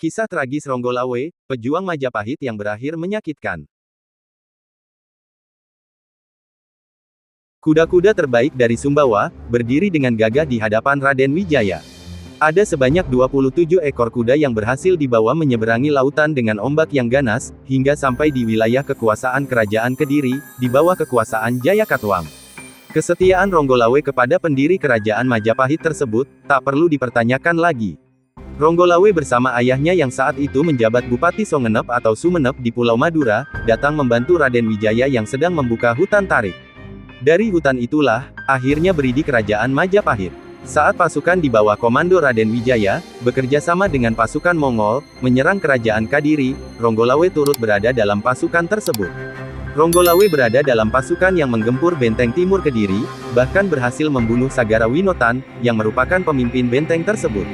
Kisah tragis Ronggolawe, pejuang Majapahit yang berakhir menyakitkan. Kuda-kuda terbaik dari Sumbawa, berdiri dengan gagah di hadapan Raden Wijaya. Ada sebanyak 27 ekor kuda yang berhasil dibawa menyeberangi lautan dengan ombak yang ganas, hingga sampai di wilayah kekuasaan Kerajaan Kediri, di bawah kekuasaan Jayakatwang. Kesetiaan Ronggolawe kepada pendiri Kerajaan Majapahit tersebut, tak perlu dipertanyakan lagi. Ronggolawe bersama ayahnya yang saat itu menjabat Bupati Songenep atau Sumenep di Pulau Madura, datang membantu Raden Wijaya yang sedang membuka hutan tarik. Dari hutan itulah, akhirnya beridi Kerajaan Majapahit. Saat pasukan di bawah komando Raden Wijaya, bekerja sama dengan pasukan Mongol, menyerang Kerajaan Kadiri, Ronggolawe turut berada dalam pasukan tersebut. Ronggolawe berada dalam pasukan yang menggempur benteng timur Kediri, bahkan berhasil membunuh Sagara Winotan, yang merupakan pemimpin benteng tersebut.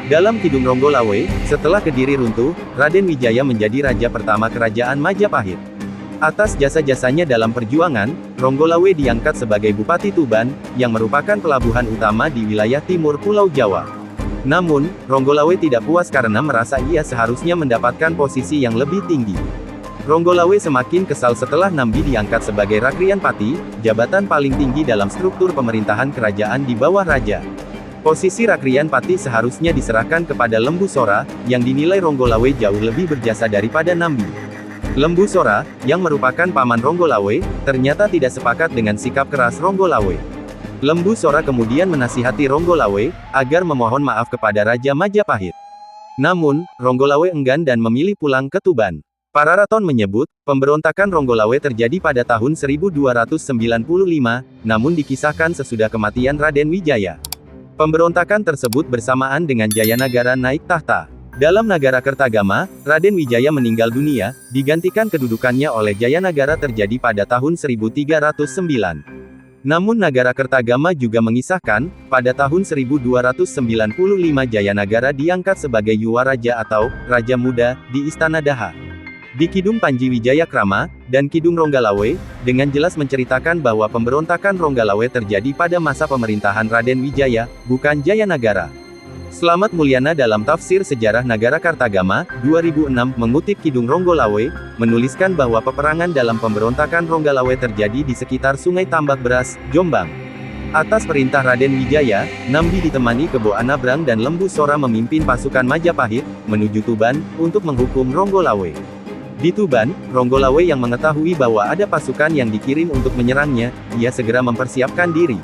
Dalam Kidung Ronggolawe, setelah Kediri runtuh, Raden Wijaya menjadi raja pertama Kerajaan Majapahit. Atas jasa-jasanya dalam perjuangan, Ronggolawe diangkat sebagai Bupati Tuban, yang merupakan pelabuhan utama di wilayah timur Pulau Jawa. Namun, Ronggolawe tidak puas karena merasa ia seharusnya mendapatkan posisi yang lebih tinggi. Ronggolawe semakin kesal setelah Nambi diangkat sebagai Rakrian Pati, jabatan paling tinggi dalam struktur pemerintahan kerajaan di bawah raja. Posisi Rakrian Pati seharusnya diserahkan kepada Lembu Sora, yang dinilai Ronggolawe jauh lebih berjasa daripada Nambi. Lembu Sora, yang merupakan paman Ronggolawe, ternyata tidak sepakat dengan sikap keras Ronggolawe. Lembu Sora kemudian menasihati Ronggolawe, agar memohon maaf kepada Raja Majapahit. Namun, Ronggolawe enggan dan memilih pulang ke Tuban. Pararaton menyebut, pemberontakan Ronggolawe terjadi pada tahun 1295, namun dikisahkan sesudah kematian Raden Wijaya. Pemberontakan tersebut bersamaan dengan Jayanagara naik tahta. Dalam Nagara Kertagama, Raden Wijaya meninggal dunia, digantikan kedudukannya oleh Jayanagara terjadi pada tahun 1309. Namun Nagara Kertagama juga mengisahkan, pada tahun 1295 Jayanagara diangkat sebagai Yuwaraja atau Raja Muda, di Istana Daha. Di Kidung Panji Wijayakrama, dan Kidung Ronggolawe, dengan jelas menceritakan bahwa pemberontakan Ronggolawe terjadi pada masa pemerintahan Raden Wijaya, bukan Jayanagara. Slamet Mulyana dalam Tafsir Sejarah Nagara Kartagama, 2006, mengutip Kidung Ronggolawe, menuliskan bahwa peperangan dalam pemberontakan Ronggolawe terjadi di sekitar Sungai Tambak Beras, Jombang. Atas perintah Raden Wijaya, Nambi ditemani Kebo Anabrang dan Lembu Sora memimpin pasukan Majapahit, menuju Tuban, untuk menghukum Ronggolawe. Di Tuban, Ronggolawe yang mengetahui bahwa ada pasukan yang dikirim untuk menyerangnya, ia segera mempersiapkan diri.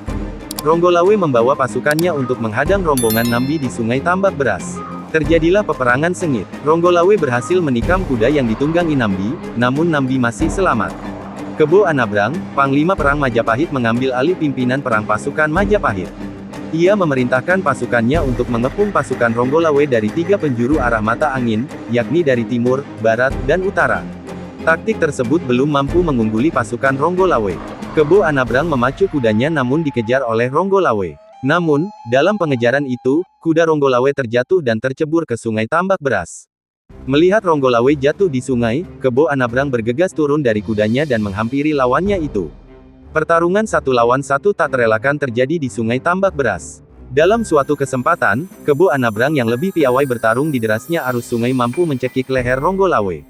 Ronggolawe membawa pasukannya untuk menghadang rombongan Nambi di Sungai Tambak Beras. Terjadilah peperangan sengit. Ronggolawe berhasil menikam kuda yang ditunggangi Nambi, namun Nambi masih selamat. Kebo Anabrang, Panglima Perang Majapahit mengambil alih pimpinan perang pasukan Majapahit. Ia memerintahkan pasukannya untuk mengepung pasukan Ronggolawe dari 3 penjuru arah mata angin, yakni dari timur, barat, dan utara. Taktik tersebut belum mampu mengungguli pasukan Ronggolawe. Kebo Anabrang memacu kudanya namun dikejar oleh Ronggolawe. Namun, dalam pengejaran itu, kuda Ronggolawe terjatuh dan tercebur ke Sungai Tambak Beras. Melihat Ronggolawe jatuh di sungai, Kebo Anabrang bergegas turun dari kudanya dan menghampiri lawannya itu. Pertarungan 1 lawan 1 tak terelakkan terjadi di Sungai Tambak Beras. Dalam suatu kesempatan, Kebo Anabrang yang lebih piawai bertarung di derasnya arus sungai mampu mencekik leher Ronggolawe.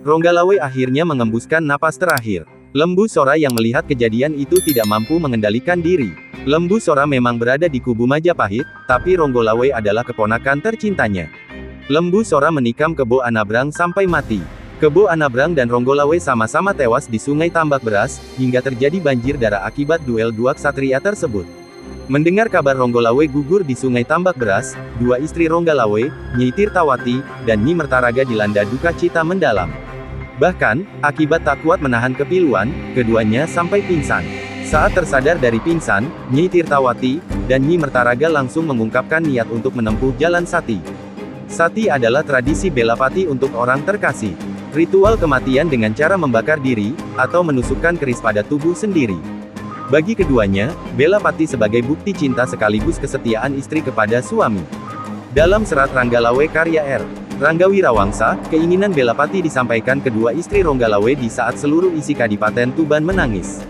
Ronggolawe akhirnya mengembuskan napas terakhir. Lembu Sora yang melihat kejadian itu tidak mampu mengendalikan diri. Lembu Sora memang berada di kubu Majapahit, tapi Ronggolawe adalah keponakan tercintanya. Lembu Sora menikam Kebo Anabrang sampai mati. Kebo Anabrang dan Ronggolawe sama-sama tewas di Sungai Tambak Beras, hingga terjadi banjir darah akibat duel 2 ksatria tersebut. Mendengar kabar Ronggolawe gugur di Sungai Tambak Beras, 2 istri Ronggolawe, Nyi Tirtawati, dan Nyi Mertaraga dilanda duka cita mendalam. Bahkan, akibat tak kuat menahan kepiluan, keduanya sampai pingsan. Saat tersadar dari pingsan, Nyi Tirtawati, dan Nyi Mertaraga langsung mengungkapkan niat untuk menempuh jalan sati. Sati adalah tradisi bela pati untuk orang terkasih. Ritual kematian dengan cara membakar diri, atau menusukkan keris pada tubuh sendiri. Bagi keduanya, bela pati sebagai bukti cinta sekaligus kesetiaan istri kepada suami. Dalam serat Ranggalawe karya R. Rangga Wirawangsa, keinginan bela pati disampaikan kedua istri Ronggolawe di saat seluruh isi Kadipaten Tuban menangis.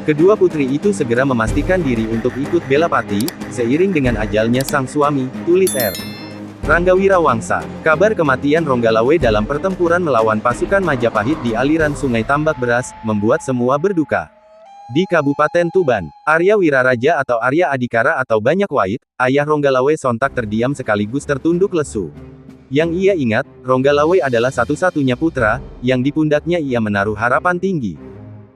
Kedua putri itu segera memastikan diri untuk ikut bela pati, seiring dengan ajalnya sang suami, tulis R. Ranggawira Wangsa. Kabar kematian Ronggalawe dalam pertempuran melawan pasukan Majapahit di aliran Sungai Tambak Beras, membuat semua berduka. Di Kabupaten Tuban, Arya Wiraraja atau Arya Adikara atau Banyak Wait, ayah Ronggalawe sontak terdiam sekaligus tertunduk lesu. Yang ia ingat, Ronggalawe adalah satu-satunya putra, yang di pundaknya ia menaruh harapan tinggi.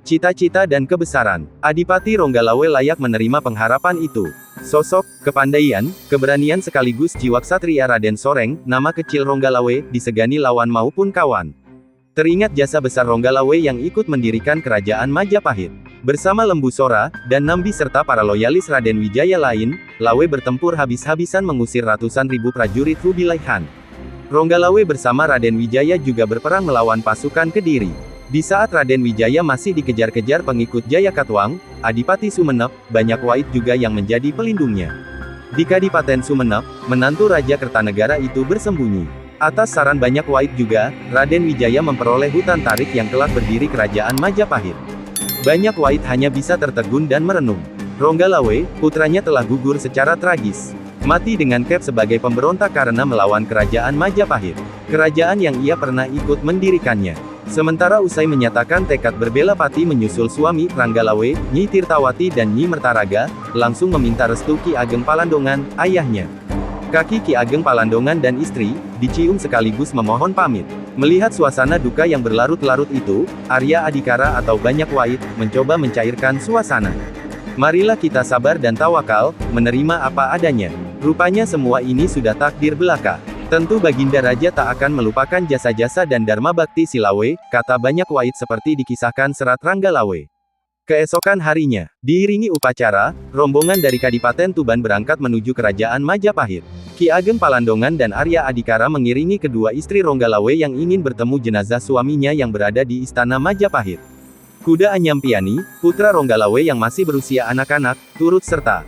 Cita-cita dan kebesaran. Adipati Ronggalawe layak menerima pengharapan itu. Sosok, kepandaian, keberanian sekaligus jiwa ksatria Raden Soreng, nama kecil Ronggalawe, disegani lawan maupun kawan. Teringat jasa besar Ronggalawe yang ikut mendirikan kerajaan Majapahit. Bersama Lembu Sora, dan Nambi serta para loyalis Raden Wijaya lain, Lawe bertempur habis-habisan mengusir ratusan ribu prajurit Kubilai Khan. Ronggalawe bersama Raden Wijaya juga berperang melawan pasukan Kediri. Di saat Raden Wijaya masih dikejar-kejar pengikut Jayakatwang, Adipati Sumenep, Banyak Wait juga yang menjadi pelindungnya. Di Kadipaten Sumenep, menantu Raja Kertanegara itu bersembunyi. Atas saran Banyak Wait juga, Raden Wijaya memperoleh hutan tarik yang kelak berdiri kerajaan Majapahit. Banyak Wait hanya bisa tertegun dan merenung. Ronggalawe, putranya telah gugur secara tragis. Mati dengan Kep sebagai pemberontak karena melawan kerajaan Majapahit. Kerajaan yang ia pernah ikut mendirikannya. Sementara usai menyatakan tekad berbela pati menyusul suami, Ranggalawe, Nyi Tirtawati dan Nyi Mertaraga, langsung meminta restu Ki Ageng Palandongan, ayahnya. Kaki Ki Ageng Palandongan dan istri, dicium sekaligus memohon pamit. Melihat suasana duka yang berlarut-larut itu, Arya Adikara atau Banyak Wait, mencoba mencairkan suasana. Marilah kita sabar dan tawakal, menerima apa adanya. Rupanya semua ini sudah takdir belaka. Tentu Baginda Raja tak akan melupakan jasa-jasa dan dharma bakti si Lawe, kata Banyak Wait seperti dikisahkan serat Ranggalawe. Keesokan harinya, diiringi upacara, rombongan dari Kadipaten Tuban berangkat menuju kerajaan Majapahit. Ki Ageng Palandongan dan Arya Adikara mengiringi kedua istri Ronggalawe yang ingin bertemu jenazah suaminya yang berada di istana Majapahit. Kuda Anyampiani, putra Ronggalawe yang masih berusia anak-anak, turut serta.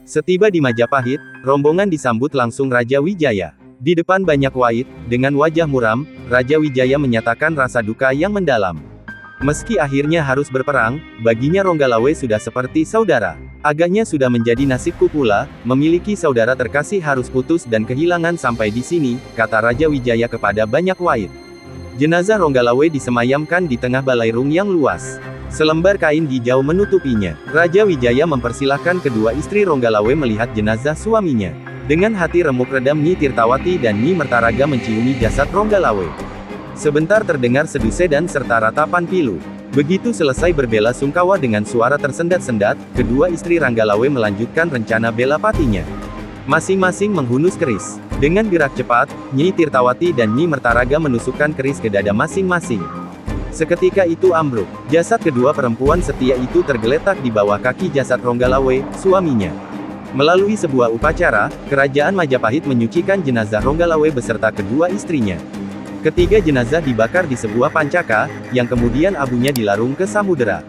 Setiba di Majapahit, rombongan disambut langsung Raja Wijaya. Di depan Banyak Wait, dengan wajah muram, Raja Wijaya menyatakan rasa duka yang mendalam. Meski akhirnya harus berperang, baginya Ronggalawe sudah seperti saudara. Agaknya sudah menjadi nasibku pula, memiliki saudara terkasih harus putus dan kehilangan sampai di sini, kata Raja Wijaya kepada Banyak Wait. Jenazah Ronggalawe disemayamkan di tengah balairung yang luas. Selembar kain hijau menutupinya. Raja Wijaya mempersilahkan kedua istri Ronggalawe melihat jenazah suaminya. Dengan hati remuk redam Nyi Tirtawati dan Nyi Mertaraga menciumi jasad Ronggalawe. Sebentar terdengar sedusedan serta ratapan pilu. Begitu selesai berbela sungkawa dengan suara tersendat-sendat, kedua istri Ranggalawe melanjutkan rencana bela patinya. Masing-masing menghunus keris. Dengan gerak cepat, Nyi Tirtawati dan Nyi Mertaraga menusukkan keris ke dada masing-masing. Seketika itu ambruk. Jasad kedua perempuan setia itu tergeletak di bawah kaki jasad Ronggalawe, suaminya. Melalui sebuah upacara, kerajaan Majapahit menyucikan jenazah Ronggalawe beserta kedua istrinya. Ketiga jenazah dibakar di sebuah pancaka, yang kemudian abunya dilarung ke samudera.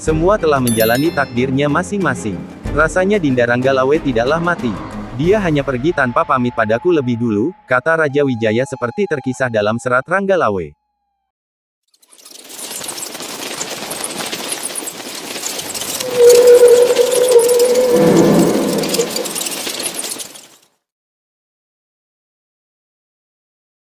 Semua telah menjalani takdirnya masing-masing. Rasanya Dinda Ranggalawe tidaklah mati. Dia hanya pergi tanpa pamit padaku lebih dulu, kata Raja Wijaya seperti terkisah dalam serat Ranggalawe.